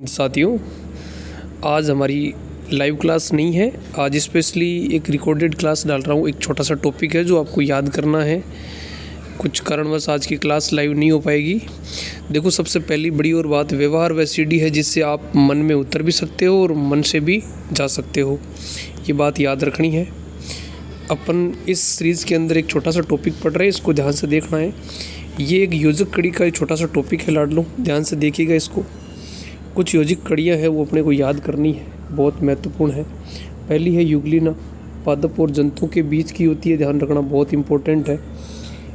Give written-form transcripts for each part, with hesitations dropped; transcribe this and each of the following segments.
साथियों, आज हमारी लाइव क्लास नहीं है। आज स्पेशली एक रिकॉर्डेड क्लास डाल रहा हूँ। एक छोटा सा टॉपिक है जो आपको याद करना है। कुछ कारणवश आज की क्लास लाइव नहीं हो पाएगी। देखो, सबसे पहली बड़ी और बात व्यवहार व सीडी है, जिससे आप मन में उतर भी सकते हो और मन से भी जा सकते हो। ये बात याद रखनी है। अपन इस सीरीज़ के अंदर एक छोटा सा टॉपिक पढ़ रहे हैं, इसको ध्यान से देखना है। ये एक योजक कड़ी का एक छोटा सा टॉपिक है लाडलो, ध्यान से देखिएगा इसको। कुछ योजिक कड़ियाँ हैं वो अपने को याद करनी है, बहुत महत्वपूर्ण है। पहली है युगलिना, पादप और जंतुओं के बीच की होती है, ध्यान रखना बहुत इंपॉर्टेंट है।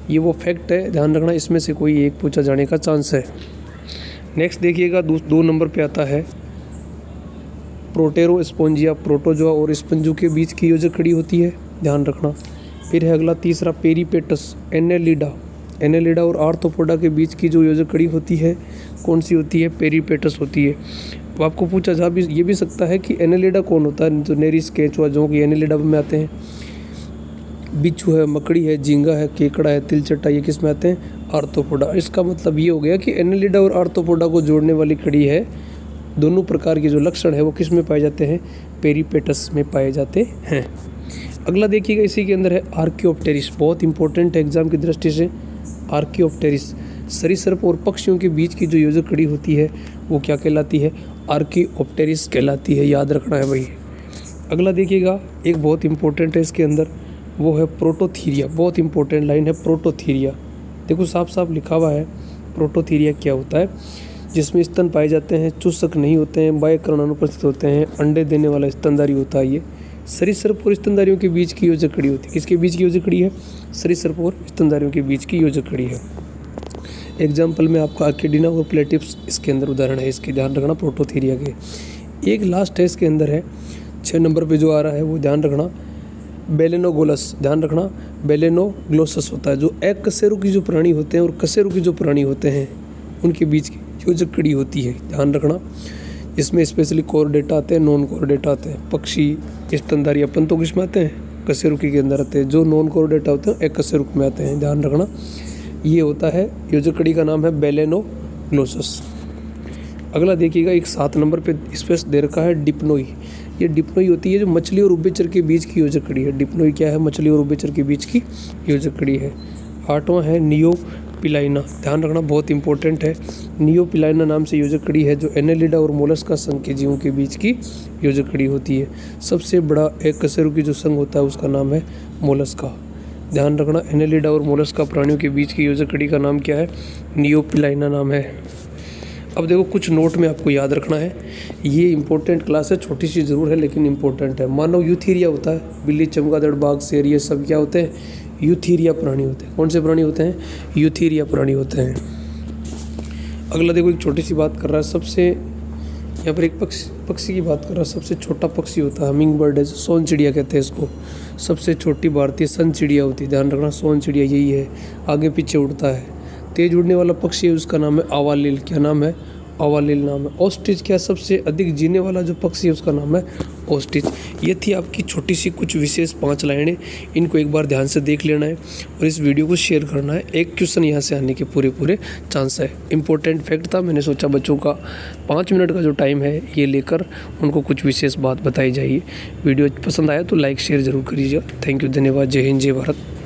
ये वो फैक्ट है, ध्यान रखना, इसमें से कोई एक पूछा जाने का चांस है। नेक्स्ट देखिएगा, 2 नंबर पे आता है प्रोटेरो स्पोंजिया, प्रोटोजोआ और स्पंजों के बीच की योजक कड़ी होती है, ध्यान रखना। फिर है अगला तीसरा पेरीपेटस, एनेलिडा और आर्थ्रोपोडा के बीच की जो योजक कड़ी होती है कौन सी होती है? पेरीपेटस होती है। तो आपको पूछा जा भी ये भी सकता है कि एनेलिडा कौन होता है? जो नेरिस केंचुआ जो कि एनेलिडा में आते हैं। बिच्छू है, मकड़ी है, झींगा है, केकड़ा है, तिलचट्टा, ये किस में आते हैं? आर्थ्रोपोडा। इसका मतलब ये हो गया कि एनेलिडा और आर्थ्रोपोडा को जोड़ने वाली कड़ी है। दोनों प्रकार के जो लक्षण है वो किस में पाए जाते हैं? पेरीपेटस में पाए जाते हैं। अगला देखिएगा, इसी के अंदर है आर्कियोप्टेरिस, बहुत इंपॉर्टेंट है एग्जाम की दृष्टि से। आर्कियोप्टेरिस सरीसृप और पक्षियों के बीच की जो योजक कड़ी होती है वो क्या कहलाती है? आर्कियोप्टेरिस कहलाती है, याद रखना है भाई। अगला देखिएगा, एक बहुत इंपॉर्टेंट है इसके अंदर, वो है प्रोटोथीरिया, बहुत इंपॉर्टेंट लाइन है प्रोटोथीरिया। देखो साफ साफ लिखा हुआ है प्रोटोथीरिया क्या होता है, जिसमें स्तन पाए जाते हैं, चूसक नहीं होते हैं, बाह्यकर्ण अनुपस्थित होते हैं, अंडे देने वाला स्तनधारी होता है। ये सरीसृप और स्तनधारियों के बीच की योजक कड़ी होती है। किसके बीच की योजक कड़ी है? सरीसृप और स्तनधारियों के बीच की योजक कड़ी है। एग्जाम्पल में आपका आर्किडीना और प्लेटिप्स इसके अंदर उदाहरण है, इसके ध्यान रखना प्रोटोथीरिया के। एक लास्ट है इसके अंदर है 6 नंबर पे जो आ रहा है वो ध्यान रखना, बेलेनोगोलस, ध्यान रखना बेलेनोग्लोसस होता है। जो अकशेरुकी जो प्राणी होते हैं और कशेरुकी जो प्राणी होते हैं उनके बीच की योजक कड़ी होती है, ध्यान रखना। इसमें स्पेशली कोर्डेटा आते हैं, नॉन कोर्डेटा आते हैं। पक्षी स्तनधारी अपन तो किस में आते हैं? कशेरुकी के अंदर आते हैं। जो नॉन कोर्डेटा होते हैं अकशेरुक में आते हैं, ध्यान रखना। ये होता है योजक कड़ी का नाम है बेलेनोग्लोसस। अगला देखिएगा, एक 7 नंबर पे स्पेस दे रखा है डिप्नोई। ये डिप्नोई होती है जो मछली और उभयचर के बीच की योजक कड़ी है। डिप्नोई क्या है? मछली और उभयचर के बीच की योजक कड़ी है। 8वां है नियोपिलाइना, ध्यान रखना बहुत इंपॉर्टेंट है। नियोपिलाइना नाम से योजक कड़ी है जो एनेलिडा और मोलस्का संघ के जीवों के बीच की योजक कड़ी होती है। सबसे बड़ा अकशेरुकी जो संघ होता है उसका नाम है मोलस्का, ध्यान रखना। एनेलिडा और मोलस्का प्राणियों के बीच की योजक कड़ी का नाम क्या है? नियोपिलाइना नाम है। अब देखो, कुछ नोट में आपको याद रखना है। ये इंपॉर्टेंट क्लास है, छोटी सी ज़रूर है लेकिन इंपॉर्टेंट है। मानव यूथीरिया होता है, बिल्ली, चमगादड़, बाघ, शेर, ये सब क्या होते हैं? यूथीरिया प्राणी होते हैं। कौन से प्राणी होते हैं? यूथीरिया प्राणी होते हैं। अगला देखो, एक छोटी सी बात कर रहा है, सबसे यहाँ पर एक पक्षी की बात कर रहा है। सबसे छोटा पक्षी होता है हमिंग बर्ड है, सोन चिड़िया कहते हैं इसको। सबसे छोटी भारतीय सन चिड़िया होती है, ध्यान रखना सोन चिड़िया यही है, आगे पीछे उड़ता है। तेज उड़ने वाला पक्षी है उसका नाम है आवालील, क्या नाम है? आवालील नाम है। ऑस्ट्रिच क्या? सबसे अधिक जीने वाला जो पक्षी है उसका नाम है ऑस्ट्रिच। ये थी आपकी छोटी सी कुछ विशेष 5 लाइनें, इनको एक बार ध्यान से देख लेना है और इस वीडियो को शेयर करना है। एक क्वेश्चन यहाँ से आने के पूरे चांस है। इंपॉर्टेंट फैक्ट था, मैंने सोचा बच्चों का 5 मिनट का जो टाइम है ये लेकर उनको कुछ विशेष बात बताई जाइए। वीडियो पसंद आया तो लाइक शेयर ज़रूर करिएगा। थैंक यू, धन्यवाद, जय हिंद, जय भारत।